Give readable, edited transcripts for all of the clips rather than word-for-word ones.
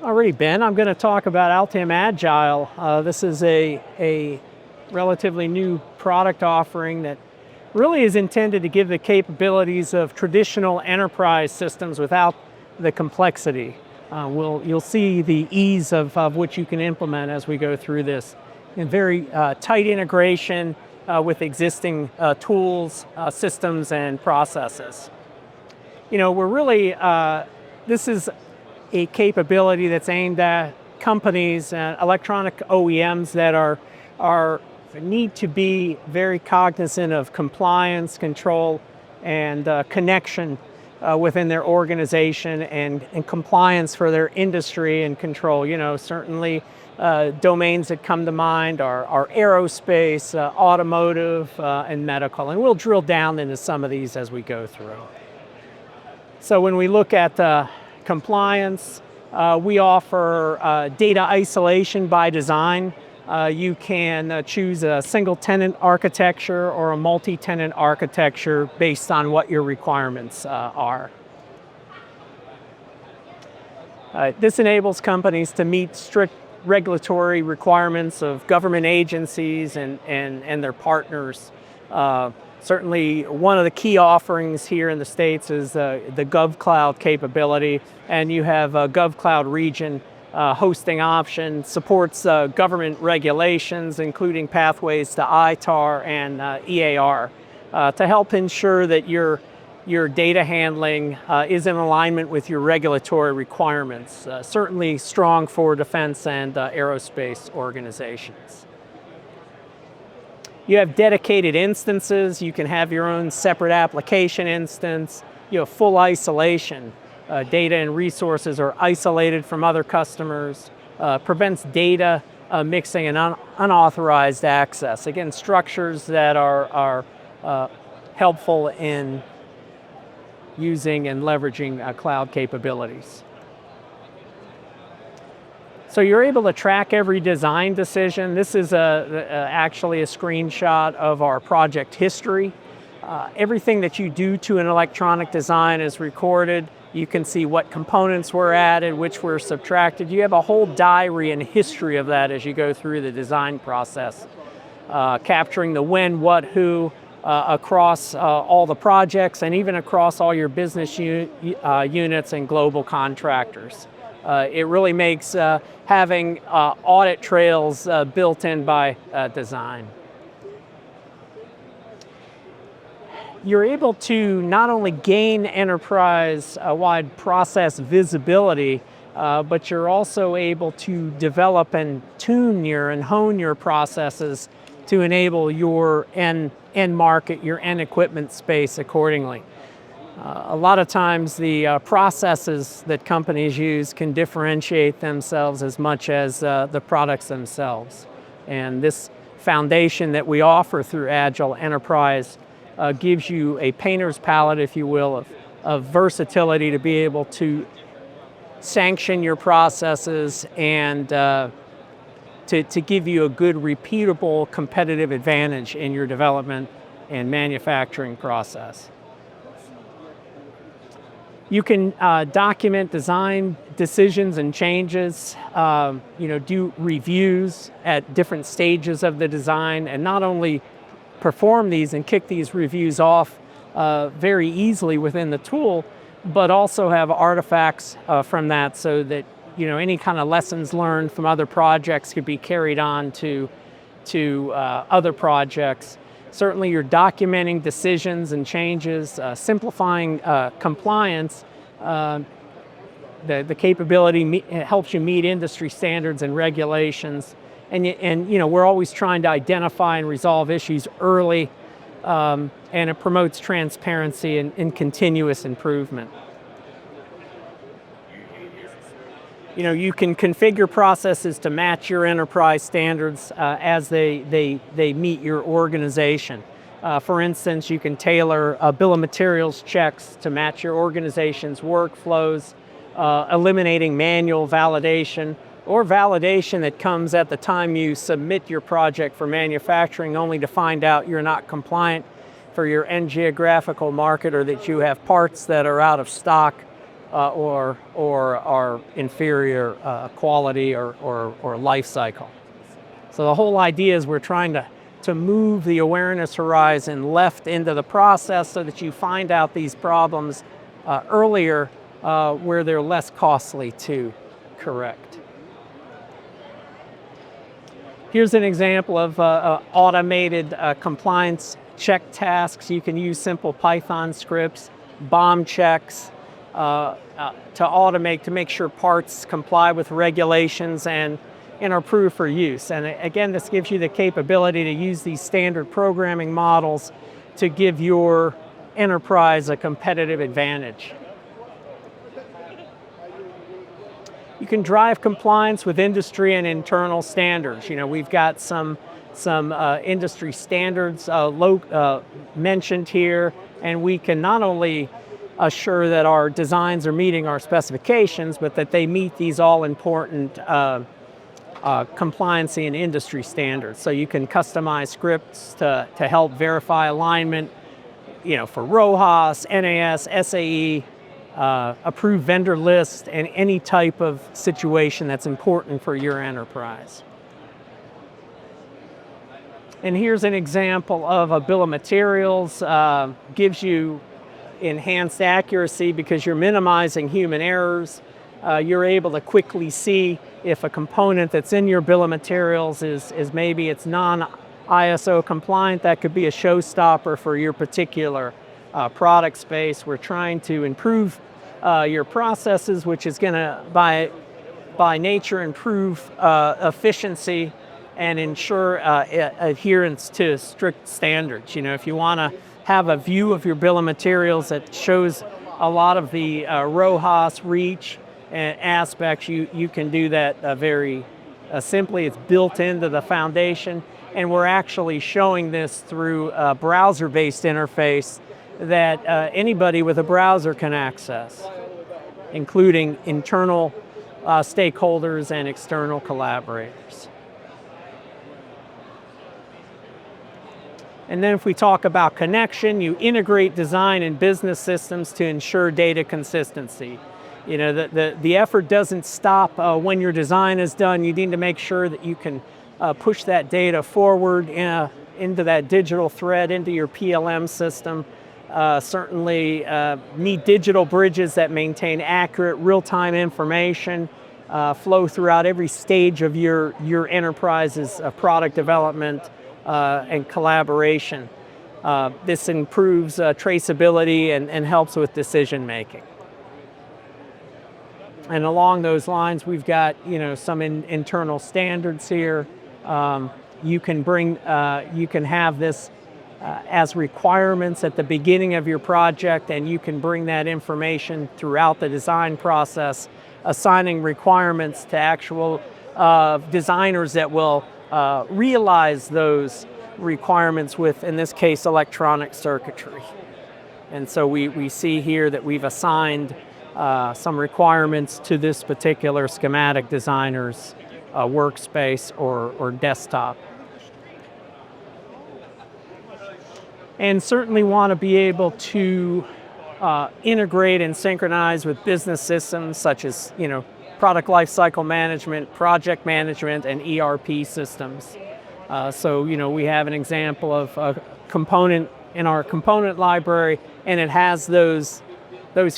Alrighty, Ben, I'm going to talk about Altium Agile. This is a relatively new product offering that really is intended to give the capabilities of traditional enterprise systems without the complexity. You'll see the ease of which you can implement as we go through this. And very tight integration with existing tools, systems, and processes. You know, this is a capability that's aimed at companies and electronic OEMs that need to be very cognizant of compliance, control, and connection within their organization and compliance for their industry and control. You know, certainly domains that come to mind are aerospace, automotive, and medical. And we'll drill down into some of these as we go through. So when we look at compliance, we offer data isolation by design. You can choose a single tenant architecture or a multi-tenant architecture based on what your requirements are. This enables companies to meet strict regulatory requirements of government agencies and their partners. Certainly, one of the key offerings here in the States is the GovCloud capability, and you have a GovCloud region hosting option, supports government regulations, including pathways to ITAR and EAR, to help ensure that your data handling is in alignment with your regulatory requirements. Certainly strong for defense and aerospace organizations. You have dedicated instances. You can have your own separate application instance. You have full isolation. Data and resources are isolated from other customers. Prevents data mixing and unauthorized access. Again, structures that are helpful in using and leveraging cloud capabilities. So you're able to track every design decision. This is actually a screenshot of our project history. Everything that you do to an electronic design is recorded. You can see what components were added, which were subtracted. You have a whole diary and history of that as you go through the design process, capturing the when, what, who across all the projects and even across all your business units and global contractors. It really makes having audit trails built in by design. You're able to not only gain enterprise-wide process visibility, but you're also able to develop and tune and hone your processes to enable your end market, your end equipment space accordingly. A lot of times the processes that companies use can differentiate themselves as much as the products themselves. And this foundation that we offer through Agile Enterprise gives you a painter's palette, if you will, of versatility to be able to sanction your processes and to give you a good, repeatable, competitive advantage in your development and manufacturing process. You can document design decisions and changes, do reviews at different stages of the design, and not only perform these and kick these reviews off very easily within the tool, but also have artifacts from that so that any kind of lessons learned from other projects could be carried on to other projects. Certainly you're documenting decisions and changes, simplifying compliance. The capability helps you meet industry standards and regulations. And we're always trying to identify and resolve issues early, and it promotes transparency and continuous improvement. You can configure processes to match your enterprise standards as they meet your organization. For instance, you can tailor bill of materials checks to match your organization's workflows, eliminating manual validation or validation that comes at the time you submit your project for manufacturing only to find out you're not compliant for your end geographical market or that you have parts that are out of stock. or are inferior quality or life cycle. So the whole idea is we're trying to move the awareness horizon left into the process so that you find out these problems earlier where they're less costly to correct. Here's an example of automated compliance check tasks. You can use simple Python scripts, bomb checks to automate to make sure parts comply with regulations and are approved for use. And again, this gives you the capability to use these standard programming models to give your enterprise a competitive advantage. You can drive compliance with industry and internal standards. You know, we've got some industry standards mentioned here, and we can not only assure that our designs are meeting our specifications, but that they meet these all-important compliancy and industry standards. So you can customize scripts to help verify alignment, you know, for RoHS, NAS, SAE, approved vendor list, and any type of situation that's important for your enterprise. And here's an example of a bill of materials. Gives you enhanced accuracy because you're minimizing human errors. You're able to quickly see if a component that's in your bill of materials is maybe it's non-ISO compliant. That could be a showstopper for your particular product space. We're trying to improve your processes, which is going to, by nature, improve efficiency and ensure adherence to strict standards. You know, if you want to have a view of your bill of materials that shows a lot of the RoHS, reach aspects, you can do that very simply. It's built into the foundation, and we're actually showing this through a browser-based interface that anybody with a browser can access, including internal stakeholders and external collaborators. And then if we talk about connection, you integrate design and business systems to ensure data consistency. You know, the effort doesn't stop when your design is done. You need to make sure that you can push that data forward into that digital thread, into your PLM system. Certainly need digital bridges that maintain accurate real-time information, flow throughout every stage of your enterprise's product development and collaboration. This improves traceability and helps with decision making. And along those lines, we've got, you know, some internal standards here. You can have this as requirements at the beginning of your project, and you can bring that information throughout the design process, assigning requirements to actual designers that will realize those requirements with, in this case, electronic circuitry. And so we see here that we've assigned some requirements to this particular schematic designer's workspace or desktop. And certainly want to be able to integrate and synchronize with business systems such as, you know, product lifecycle management, project management, and ERP systems. So, you know, we have an example of a component in our component library, and it has those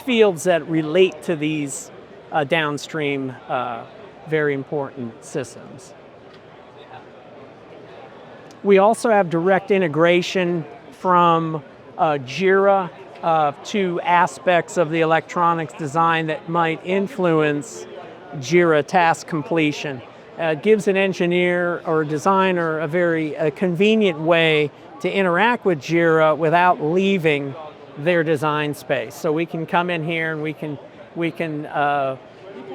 fields that relate to these downstream very important systems. We also have direct integration from JIRA to aspects of the electronics design that might influence JIRA task completion. It gives an engineer or designer a very convenient way to interact with JIRA without leaving their design space. So we can come in here and we can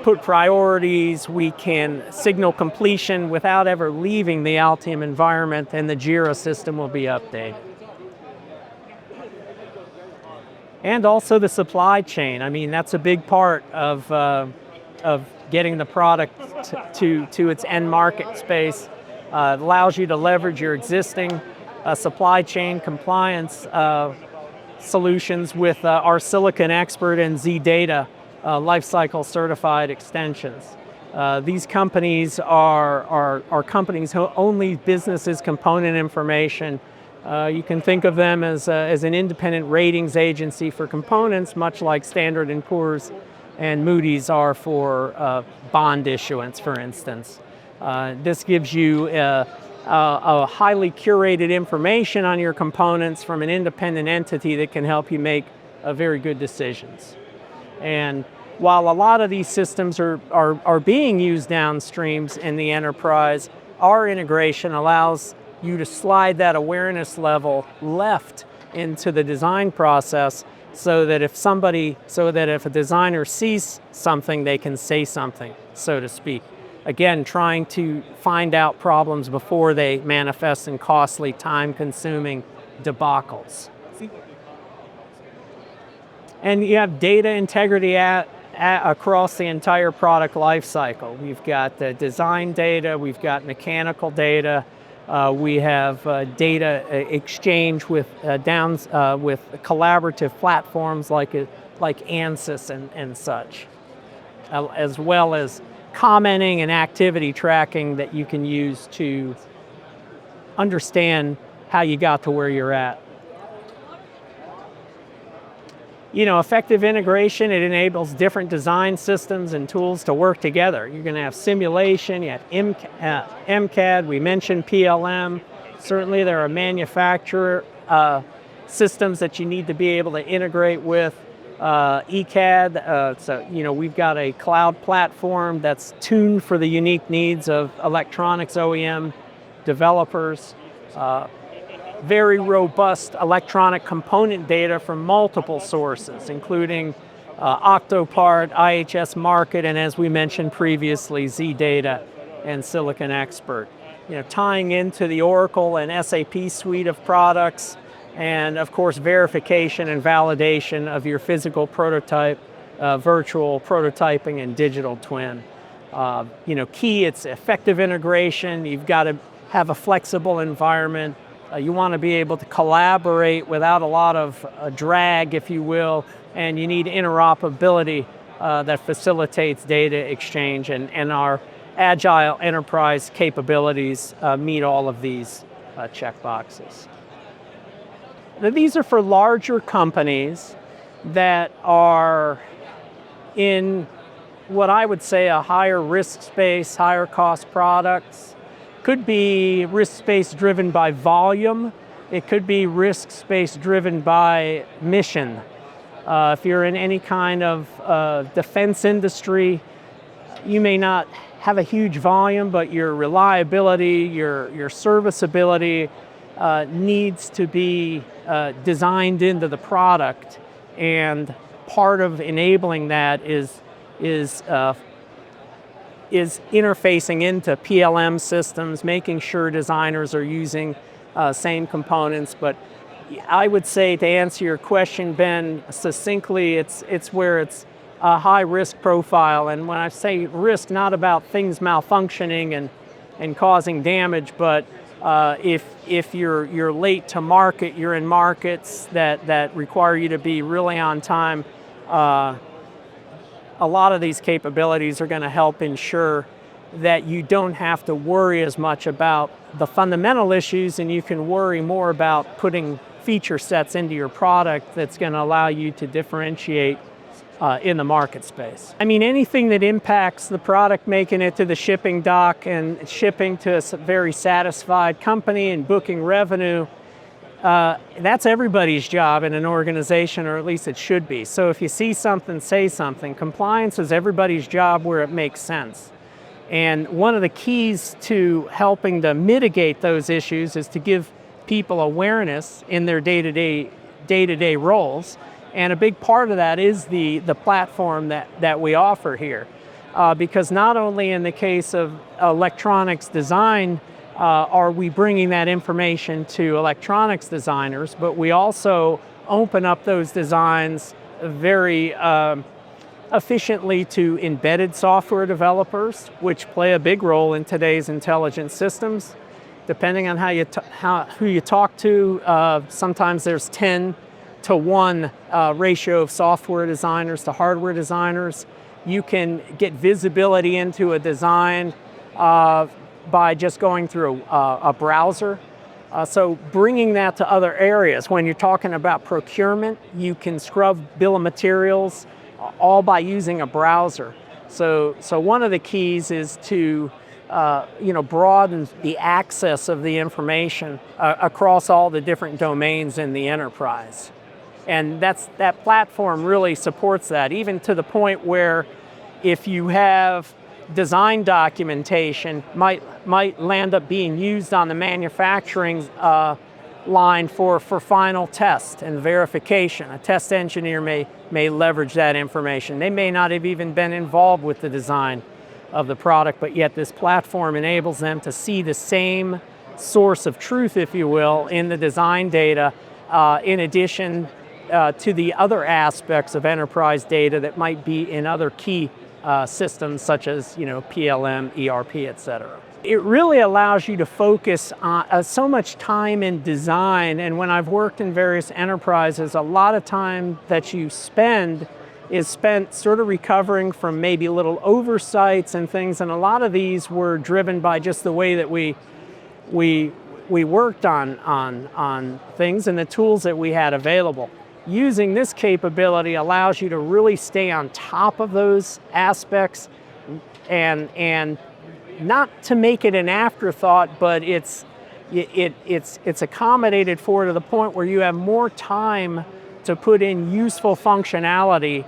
put priorities, we can signal completion without ever leaving the Altium environment, and the JIRA system will be updated. And also the supply chain. I mean, that's a big part of getting the product to its end market space. It allows you to leverage your existing supply chain compliance solutions with our Silicon Expert and ZData lifecycle certified extensions. These companies are companies who only businesses component information. You can think of them as an independent ratings agency for components, much like Standard & Poor's and Moody's are for bond issuance, for instance. This gives you a highly curated information on your components from an independent entity that can help you make very good decisions. And while a lot of these systems are being used downstreams in the enterprise, our integration allows you to slide that awareness level left into the design process so that if a designer sees something, they can say something, so to speak. Again, trying to find out problems before they manifest in costly, time-consuming debacles. And you have data integrity across the entire product lifecycle. We've got design data, we've got mechanical data, we have data exchange with collaborative platforms like ANSYS and such, as well as commenting and activity tracking that you can use to understand how you got to where you're at. Effective integration, it enables different design systems and tools to work together. You're going to have simulation, you have MCAD, we mentioned PLM. Certainly there are manufacturer systems that you need to be able to integrate with. ECAD, so we've got a cloud platform that's tuned for the unique needs of electronics OEM developers. Very robust electronic component data from multiple sources, including Octopart, IHS Markit, and as we mentioned previously, ZData and Silicon Expert. Tying into the Oracle and SAP suite of products, and of course verification and validation of your physical prototype, virtual prototyping, and digital twin. Key, it's effective integration. You've got to have a flexible environment. You want to be able to collaborate without a lot of drag, if you will, and you need interoperability that facilitates data exchange, and our Agile Enterprise capabilities meet all of these checkboxes. Now, these are for larger companies that are in what I would say a higher risk space, higher cost products. Could be risk space driven by volume. It could be risk space driven by mission. If you're in any kind of defense industry, you may not have a huge volume, but your reliability, your serviceability needs to be designed into the product. And part of enabling that is interfacing into PLM systems, making sure designers are using same components. But I would say, to answer your question, Ben, succinctly, it's where it's a high risk profile. And when I say risk, not about things malfunctioning and causing damage, but if you're late to market, you're in markets that require you to be really on time. A lot of these capabilities are going to help ensure that you don't have to worry as much about the fundamental issues, and you can worry more about putting feature sets into your product that's going to allow you to differentiate in the market space. I mean, anything that impacts the product making it to the shipping dock and shipping to a very satisfied company and booking revenue, that's everybody's job in an organization, or at least it should be. So if you see something, say something. Compliance is everybody's job where it makes sense. And one of the keys to helping to mitigate those issues is to give people awareness in their day-to-day roles. And a big part of that is the platform that we offer here. Because not only in the case of electronics design are we bringing that information to electronics designers, but we also open up those designs very efficiently to embedded software developers, which play a big role in today's intelligent systems. Depending on who you talk to, sometimes there's 10 1-to-1 ratio of software designers to hardware designers. You can get visibility into a design by just going through a browser. So bringing that to other areas, when you're talking about procurement, you can scrub bill of materials all by using a browser. So one of the keys is to broaden the access of the information across all the different domains in the enterprise. And that platform really supports that, even to the point where if you have design documentation might land up being used on the manufacturing line for final test and verification. A test engineer may leverage that information. They may not have even been involved with the design of the product, but yet this platform enables them to see the same source of truth, if you will, in the design data, in addition to the other aspects of enterprise data that might be in other key systems such as PLM, ERP, etc. It really allows you to focus on so much time in design, and when I've worked in various enterprises, a lot of time that you spend is spent sort of recovering from maybe little oversights and things, and a lot of these were driven by just the way that we worked on things and the tools that we had available. Using this capability allows you to really stay on top of those aspects and not to make it an afterthought, but it's accommodated for to the point where you have more time to put in useful functionality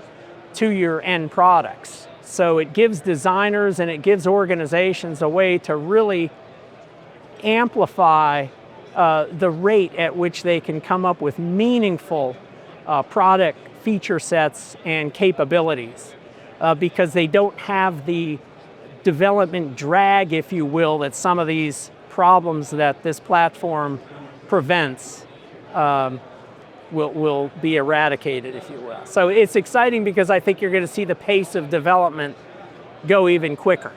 to your end products. So it gives designers and it gives organizations a way to really amplify the rate at which they can come up with meaningful product feature sets and capabilities because they don't have the development drag, if you will, that some of these problems that this platform prevents will be eradicated, if you will. So it's exciting because I think you're going to see the pace of development go even quicker.